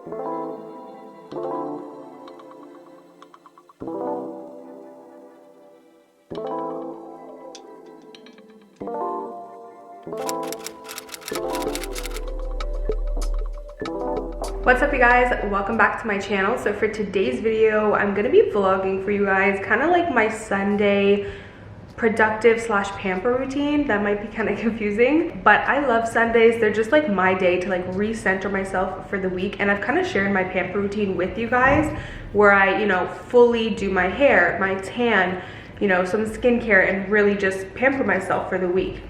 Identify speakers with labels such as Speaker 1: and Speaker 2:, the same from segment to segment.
Speaker 1: What's up, you guys? Welcome back to my channel. So for today's video, I'm gonna be vlogging for you guys, kind of like my Sunday productive slash pamper routine. That might be kind of confusing, but I love Sundays. They're just like my day to like recenter myself for the week. And I've kind of shared my pamper routine with you guys where I, fully do my hair, my tan, some skincare, and really just pamper myself for the week.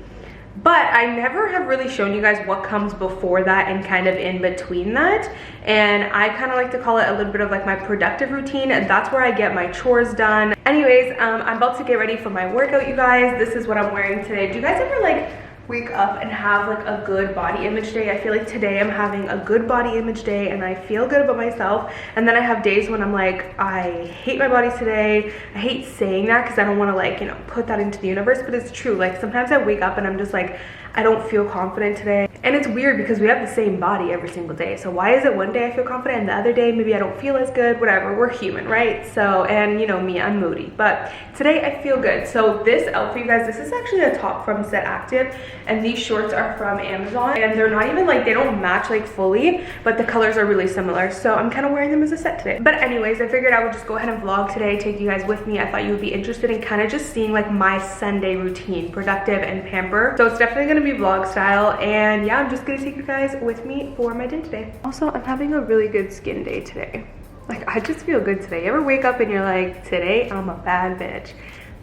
Speaker 1: But I never have really shown you guys what comes before that and kind of in between that. And I kind of like to call it a little bit of like my productive routine, and that's where I get my chores done. Anyways, I'm about to get ready for my workout, you guys. This is what I'm wearing today. Do you guys ever like wake up and have like a good body image day? I feel like today I'm having a good body image day and I feel good about myself. And then I have days when I'm like, I hate my body today. I hate saying that because I don't want to like, put that into the universe, but it's true. Like sometimes I wake up and I'm just like, I don't feel confident today. And it's weird because we have the same body every single day. So why is it one day I feel confident and the other day maybe I don't feel as good? Whatever, we're human, right? So, and me, I'm moody, but today I feel good. So this outfit, you guys, this is actually a top from Set Active, and these shorts are from Amazon, and they're not even like, they don't match like fully, but the colors are really similar. So I'm kind of wearing them as a set today. But anyways, I figured I would just go ahead and vlog today, take you guys with me. I thought you would be interested in kind of just seeing like my Sunday routine, productive and pamper. So it's definitely gonna be vlog style, and yeah, I'm just gonna take you guys with me for my day today. Also, I'm having a really good skin day today. Like, I just feel good today. You ever wake up and you're like, today I'm a bad bitch?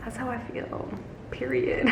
Speaker 1: That's how I feel, period.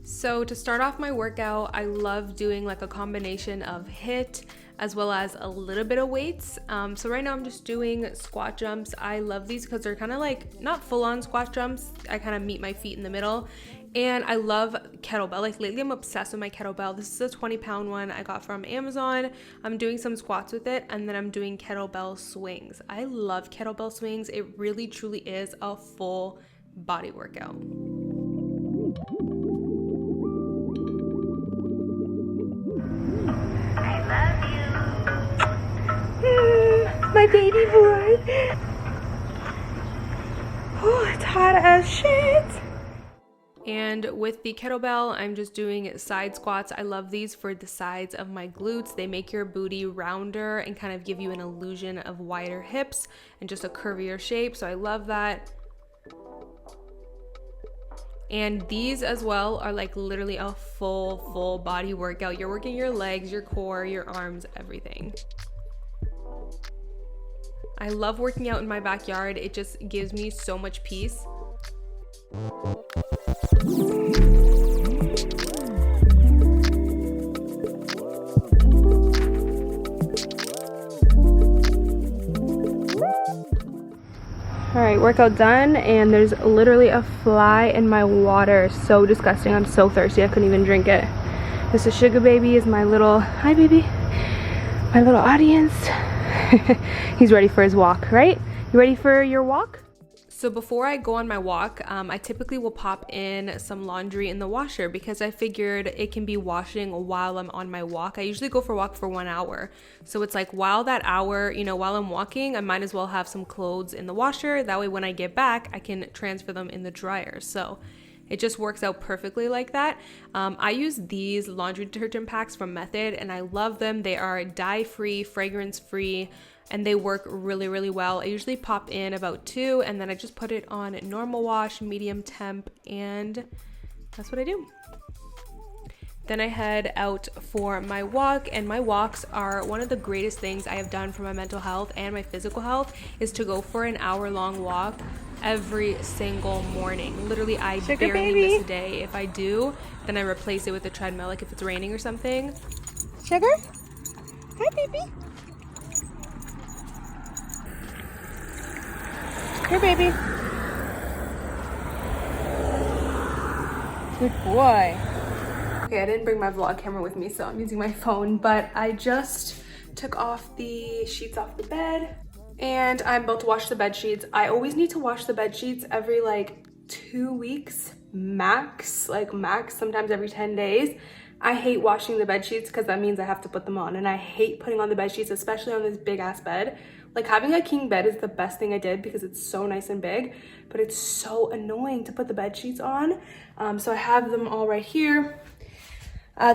Speaker 1: So to start off my workout, I love doing like a combination of HIIT as well as a little bit of weights. So right now I'm just doing squat jumps. I love these because they're kind of like not full-on squat jumps. I kind of meet my feet in the middle. And I love kettlebell. Like lately I'm obsessed with my kettlebell. This is a 20-pound one I got from Amazon. I'm doing some squats with it, and then I'm doing kettlebell swings. I love kettlebell swings. It really truly is a full body workout. My baby boy. Oh, it's hot as shit. And with the kettlebell, I'm just doing side squats. I love these for the sides of my glutes. They make your booty rounder and kind of give you an illusion of wider hips and just a curvier shape. So I love that. And these as well are like literally a full body workout. You're working your legs, your core, your arms, everything. I love working out in my backyard. It just gives me so much peace. All right, workout done, and there's literally a fly in my water. So disgusting. I'm so thirsty I couldn't even drink it. This is Sugar Baby, is my little, hi baby, my little audience. He's ready for his walk, right? You ready for your walk? So before I go on my walk, I typically will pop in some laundry in the washer because I figured it can be washing while I'm on my walk. I usually go for a walk for 1 hour. So it's like while that hour, while I'm walking, I might as well have some clothes in the washer. That way when I get back, I can transfer them in the dryer. So it just works out perfectly like that. I use these laundry detergent packs from Macedo, and I love them. They are dye-free, fragrance-free, and they work really well. I usually pop in about 2, and then I just put it on normal wash, medium temp, and that's what I do. Then I head out for my walk, and my walks are one of the greatest things I have done for my mental health and my physical health, is to go for an hour-long walk every single morning. Literally, I barely miss a day. If I do, then I replace it with a treadmill, like if it's raining or something.
Speaker 2: Sugar? Hi, baby. Here, baby. Good boy.
Speaker 1: Okay, I didn't bring my vlog camera with me, so I'm using my phone, but I just took off the sheets off the bed, and I'm about to wash the bed sheets. I always need to wash the bed sheets every like 2 weeks max, sometimes every 10 days. I hate washing the bed sheets because that means I have to put them on, and I hate putting on the bed sheets, especially on this big ass bed. Like, having a king bed is the best thing I did because it's so nice and big, but it's so annoying to put the bed sheets on. So I have them all right here.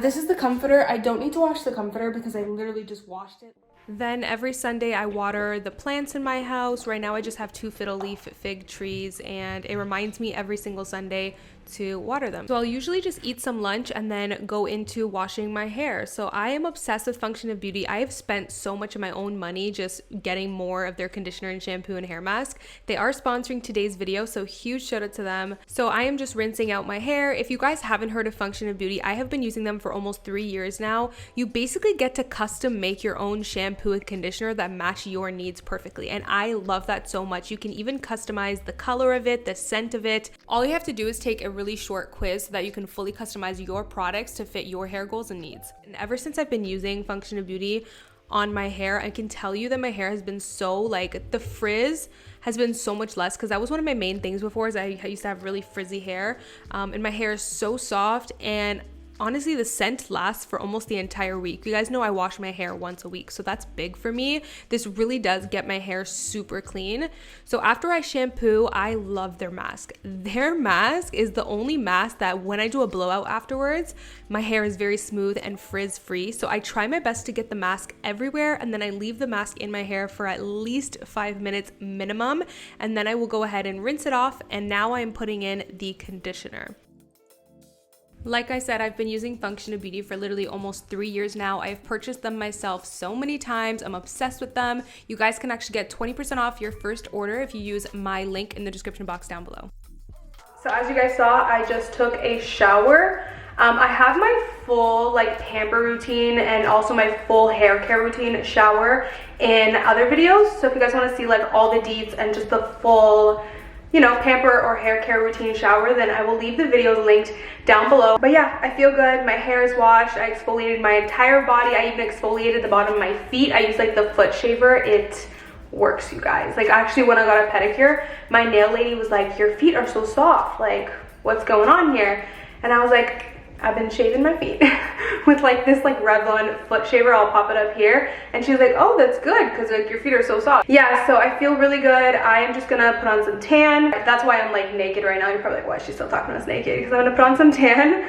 Speaker 1: This is the comforter. I don't need to wash the comforter because I literally just washed it. Then every Sunday I water the plants in my house. Right now I just have 2 fiddle leaf fig trees, and it reminds me every single Sunday to water them. So I'll usually just eat some lunch and then go into washing my hair. So I am obsessed with Function of Beauty. I have spent so much of my own money just getting more of their conditioner and shampoo and hair mask. They are sponsoring today's video, so huge shout out to them. So I am just rinsing out my hair. If you guys haven't heard of Function of Beauty, I have been using them for almost 3 years now. You basically get to custom make your own shampoo and conditioner that match your needs perfectly, and I love that so much. You can even customize the color of it, the scent of it. All you have to do is take a really short quiz so that you can fully customize your products to fit your hair goals and needs. And ever since I've been using Function of Beauty on my hair, I can tell you that my hair has been so, like, the frizz has been so much less, because that was one of my main things before, is I used to have really frizzy hair, and my hair is so soft, and honestly, the scent lasts for almost the entire week. You guys know I wash my hair once a week, so that's big for me. This really does get my hair super clean. So after I shampoo, I love their mask. Their mask is the only mask that when I do a blowout afterwards, my hair is very smooth and frizz free. So I try my best to get the mask everywhere, and then I leave the mask in my hair for at least 5 minutes minimum, and then I will go ahead and rinse it off, and now I am putting in the conditioner. Like I said, I've been using Function of Beauty for literally almost 3 years now. I've purchased them myself so many times. I'm obsessed with them. You guys can actually get 20% off your first order if you use my link in the description box down below. So as you guys saw, I just took a shower. I have my full like pamper routine and also my full hair care routine shower in other videos. So if you guys want to see like all the deets and just the full, you know, pamper or hair care routine shower, then I will leave the videos linked down below. But yeah, I feel good. My hair is washed. I exfoliated my entire body. I even exfoliated the bottom of my feet. I use like the foot shaver. It works, you guys. Like, actually, when I got a pedicure, my nail lady was like, your feet are so soft, like, what's going on here? And I was like, I've been shaving my feet with like this like Revlon foot shaver. I'll pop it up here. And she's like, oh, that's good, because like your feet are so soft. Yeah, so I feel really good. I am just gonna put on some tan. That's why I'm like naked right now. You're probably like, why is she still talking to us naked? Because I'm gonna put on some tan.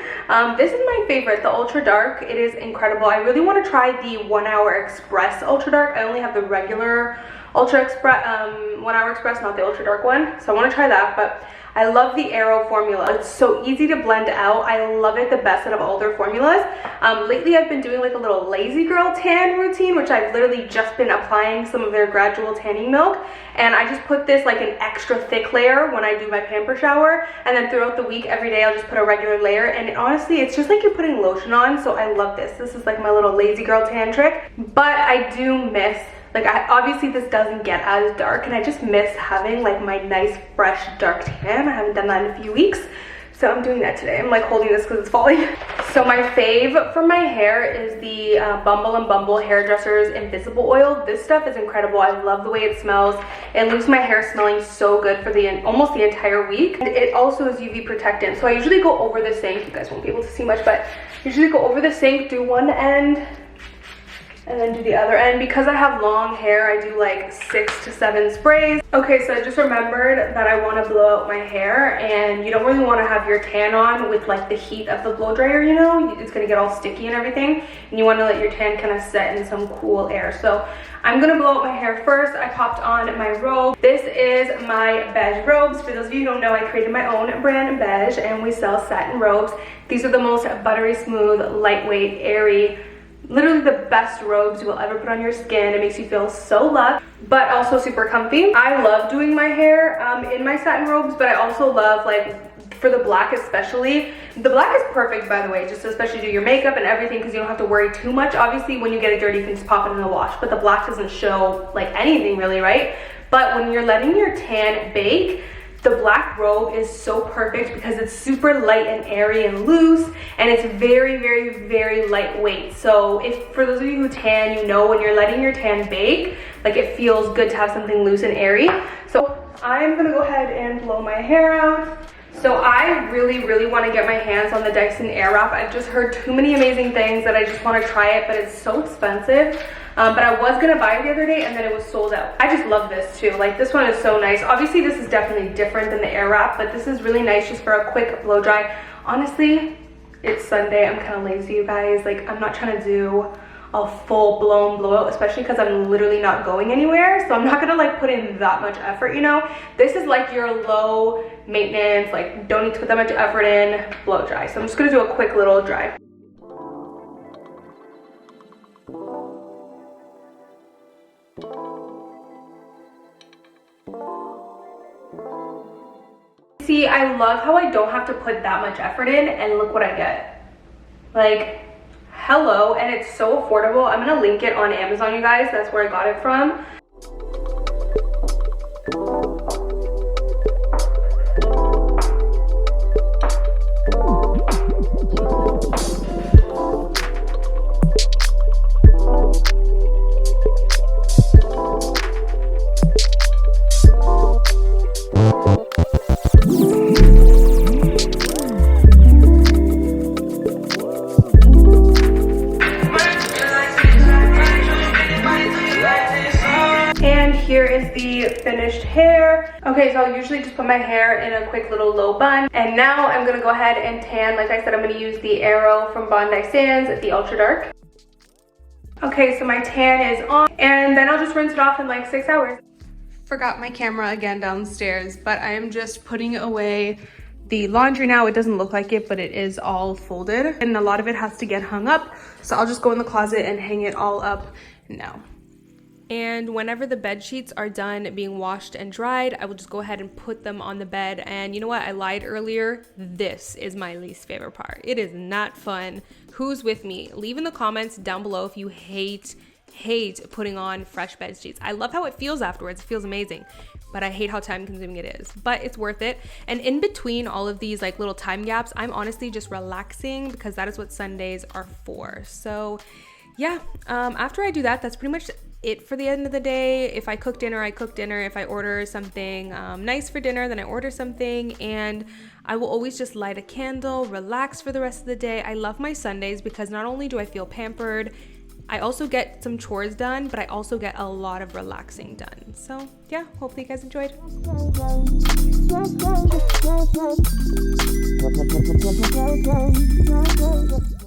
Speaker 1: This is my favorite, the Ultra Dark. It is incredible. I really want to try the 1 Hour Express Ultra Dark. I only have the regular Ultra Express, 1 Hour Express, not the Ultra Dark one. So I want to try that, but I love the Aero formula. It's so easy to blend out. I love it the best out of all their formulas. Lately I've been doing like a little lazy girl tan routine, which I've literally just been applying some of their gradual tanning milk. And I just put this like an extra thick layer when I do my pamper shower. And then throughout the week, every day I'll just put a regular layer. And honestly, it's just like you're putting lotion on. So I love this. This is like my little lazy girl tan trick. But I do miss, like, obviously this doesn't get as dark, and I just miss having like my nice fresh dark tan. I haven't done that in a few weeks, so I'm doing that today. I'm like holding this because it's falling. So my fave for my hair is the Bumble and Bumble Hairdresser's Invisible Oil. This stuff is incredible. I love the way it smells. It leaves my hair smelling so good for the almost the entire week. And it also is UV protectant. So I usually go over the sink. You guys won't be able to see much, but usually go over the sink, do one end, and then do the other end. Because I have long hair, I do like 6 to 7 sprays. Okay, so I just remembered that I want to blow out my hair, and you don't really want to have your tan on with like the heat of the blow dryer, you know? It's gonna get all sticky and everything, and you want to let your tan kind of set in some cool air. So I'm gonna blow out my hair first. I popped on my robe. This is my beige robes. For those of you who don't know, I created my own brand, Beige, and we sell satin robes. These are the most buttery smooth, lightweight, airy, literally the best robes you will ever put on your skin. It makes you feel so luxe, but also super comfy. I love doing my hair in my satin robes, but I also love, like, for the black especially. The black is perfect, by the way, just to especially do your makeup and everything, because you don't have to worry too much. Obviously, when you get it dirty, you can just pop it in the wash, but the black doesn't show like anything really, right? But when you're letting your tan bake, the black robe is so perfect because it's super light and airy and loose, and it's very, very, very lightweight. So if, for those of you who tan, you know when you're letting your tan bake, like, it feels good to have something loose and airy. So I'm gonna go ahead and blow my hair out. So I really want to get my hands on the Dyson Airwrap. I've just heard too many amazing things that I just want to try it, but it's so expensive. But I was gonna buy it the other day and then it was sold out. I just love this too. Like, this one is so nice. Obviously this is definitely different than the Airwrap, but this is really nice just for a quick blow dry. Honestly, it's Sunday. I'm kind of lazy, you guys. Like, I'm not trying to do a full-blown blowout, especially because I'm literally not going anywhere, so I'm not gonna like put in that much effort, you know. This is like your low maintenance, like don't need to put that much effort in, blow dry. So I'm just gonna do a quick little dry. See, I love how I don't have to put that much effort in, and look what I get. Like, hello, and it's so affordable. I'm gonna link it on Amazon, you guys. That's where I got it from. And here is the finished hair. Okay, so I'll usually just put my hair in a quick little low bun. And now I'm gonna go ahead and tan. Like I said, I'm gonna use the Arrow from Bondi Sands, the Ultra Dark. Okay, so my tan is on, and then I'll just rinse it off in like 6 hours. Forgot my camera again downstairs, but I am just putting away the laundry now. It doesn't look like it, but it is all folded, and a lot of it has to get hung up. So I'll just go in the closet and hang it all up now. And whenever the bed sheets are done being washed and dried, I will just go ahead and put them on the bed. And you know what? I lied earlier. This is my least favorite part. It is not fun. Who's with me? Leave in the comments down below if you hate putting on fresh bed sheets. I love how it feels afterwards. It feels amazing, but I hate how time consuming it is, but it's worth it. And in between all of these like little time gaps, I'm honestly just relaxing, because that is what Sundays are for. So yeah, after I do that, that's pretty much it for the end of the day. If I cook dinner, I cook dinner. If I order something nice for dinner, then I order something, and I will always just light a candle, relax for the rest of the day. I love my Sundays because not only do I feel pampered, I also get some chores done, but I also get a lot of relaxing done. So yeah, hopefully you guys enjoyed.